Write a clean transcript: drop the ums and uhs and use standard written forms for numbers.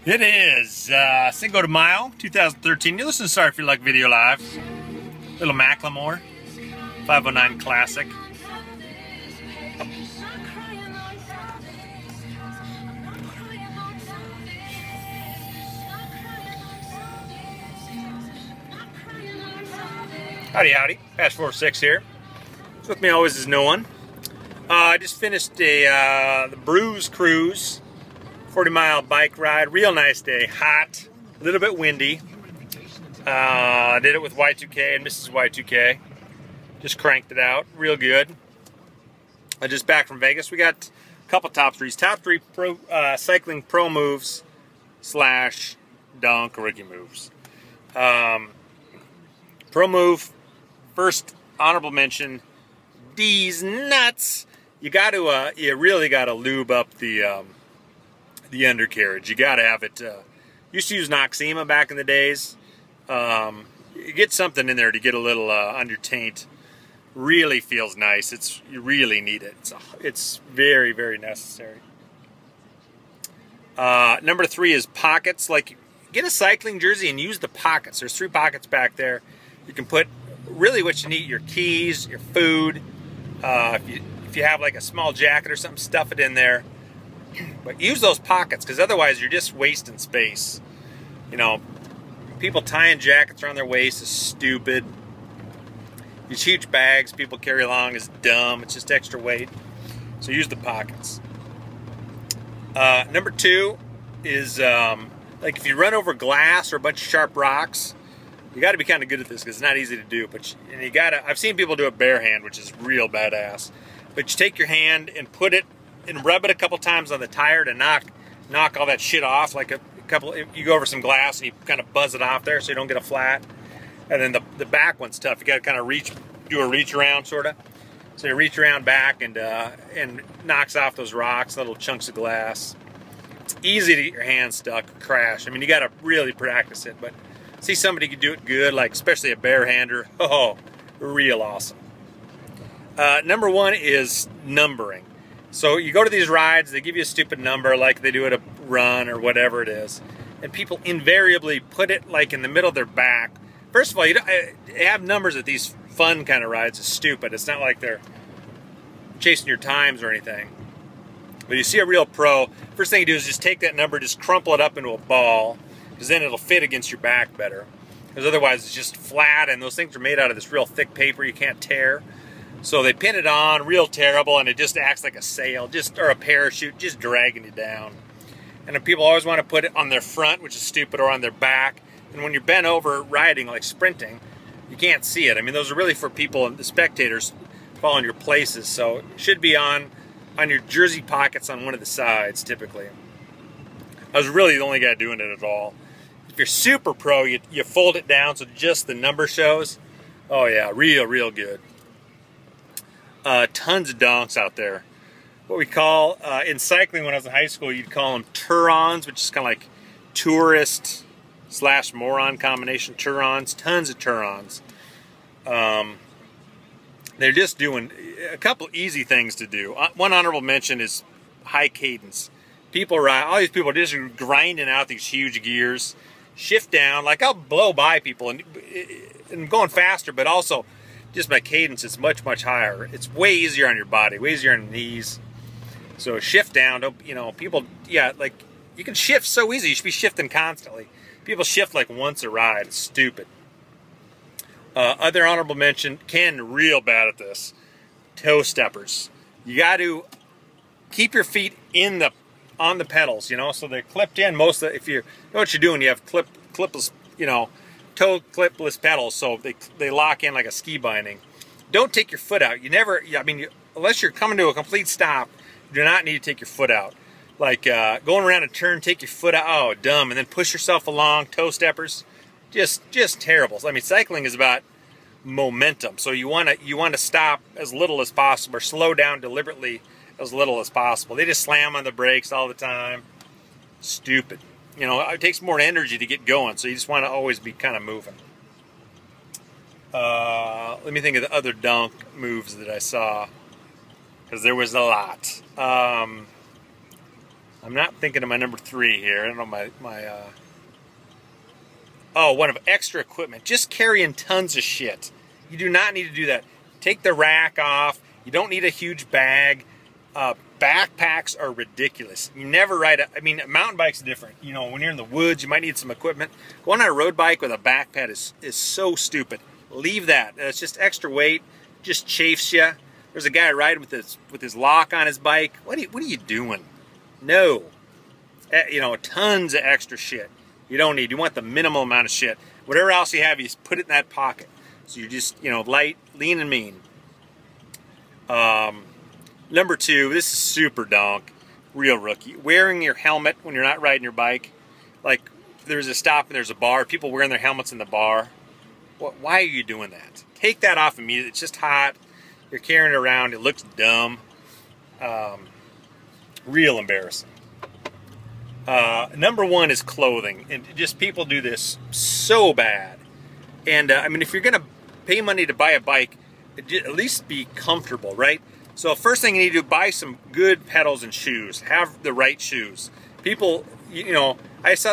It is Cinco de Mayo, 2013. You're listening to Sorry for Your Luck Video Live. Little Macklemore, 509 Classic. Howdy, howdy. Patch 46 here. With me always is no one. I just finished the Brews Cruise, 40-mile bike ride. Real nice day. Hot, a little bit windy. I did it with Y2K and Mrs. Y2K. Just cranked it out. Real good. I just back from Vegas. We got a couple top threes. Top three pro, cycling pro moves / donk rookie moves. Pro move, first honorable mention, these nuts. You really gotta lube up the undercarriage. You gotta have it. Used to use Noxema back in the days. You get something in there to get a little under taint. Really feels nice. You really need it. It's very, very necessary. Number 3 is pockets. Like, get a cycling jersey and use the pockets. There's 3 pockets back there. You can put really what you need: your keys, your food. If you have like a small jacket or something, stuff it in there. But use those pockets, because otherwise you're just wasting space. You know, people tying jackets around their waist is stupid. These huge bags people carry along is dumb. It's just extra weight. So use the pockets. Number 2 is like if you run over glass or a bunch of sharp rocks, you got to be kind of good at this because it's not easy to do. But you gotta. I've seen people do it bare hand, which is real badass. But you take your hand and put it and rub it a couple times on the tire to knock all that shit off. Like you go over some glass and you kind of buzz it off there so you don't get a flat. And then the back one's tough. You got to kind of do a reach around sort of. So you reach around back and knocks off those rocks, little chunks of glass. It's easy to get your hand stuck or crash. I mean, you got to really practice it, but see somebody can do it good, like especially a barehander. Oh, real awesome. Number 1 is numbering. So you go to these rides, they give you a stupid number like they do at a run or whatever it is, and people invariably put it like in the middle of their back. First of all, have numbers at these fun kind of rides is stupid. It's not like they're chasing your times or anything. But you see a real pro, first thing you do is just take that number, just crumple it up into a ball, because then it'll fit against your back better. Because otherwise it's just flat, and those things are made out of this real thick paper you can't tear. So they pin it on real terrible, and it just acts like a sail, or a parachute, just dragging you down. And then people always want to put it on their front, which is stupid, or on their back. And when you're bent over riding, like sprinting, you can't see it. I mean, those are really for people, the spectators, following your places. So it should be on your jersey pockets on one of the sides, typically. I was really the only guy doing it at all. If you're super pro, you fold it down so just the number shows. Oh yeah, real good. Tons of donks out there. What we call, in cycling when I was in high school, you'd call them Turons, which is kind of like tourist / moron combination. Turons, tons of Turons. They're just doing a couple easy things to do. One honorable mention is high cadence. All these people are just grinding out these huge gears. Shift down, like I'll blow by people and going faster, but also just my cadence is much higher. It's way easier on your body, way easier on your knees. So shift down. Don't, people, yeah, like you can shift so easy. You should be shifting constantly. People shift like once a ride. It's stupid. Other honorable mention, Ken, real bad at this. Toe steppers. You got to keep your feet on the pedals, so they're clipped in. If you know what you're doing, you have clipless, toe clipless pedals, so they lock in like a ski binding. Don't take your foot out. Unless you're coming to a complete stop, you do not need to take your foot out. Like going around a turn, take your foot out. Oh, dumb. And then push yourself along. Toe steppers, just terrible. I mean, cycling is about momentum, so you want to stop as little as possible, or slow down deliberately as little as possible. They just slam on the brakes all the time. Stupid. It takes more energy to get going, so you just want to always be kind of moving. Let me think of the other donk moves that I saw, because there was a lot. I'm not thinking of my number 3 here. I don't know oh, one of extra equipment. Just carrying tons of shit. You do not need to do that. Take the rack off. You don't need a huge bag. Backpacks are ridiculous. You never ride a mountain bike's different. You know, when you're in the woods, you might need some equipment. Going on a road bike with a backpack is so stupid. Leave that. It's just extra weight. Just chafes you. There's a guy riding with his lock on his bike. What are you doing? No. You know, tons of extra shit. You don't need. You want the minimal amount of shit. Whatever else you have, you just put it in that pocket. So you're just, you know, light, lean, and mean. Number 2, this is super donk, real rookie. Wearing your helmet when you're not riding your bike. Like, there's a stop and there's a bar. People wearing their helmets in the bar. Why are you doing that? Take that off immediately. It's just hot. You're carrying it around. It looks dumb. Real embarrassing. Number 1 is clothing. And just people do this so bad. And, I mean, if you're going to pay money to buy a bike, at least be comfortable, right? So first thing you need to do, buy some good pedals and shoes. Have the right shoes. People, you know, I saw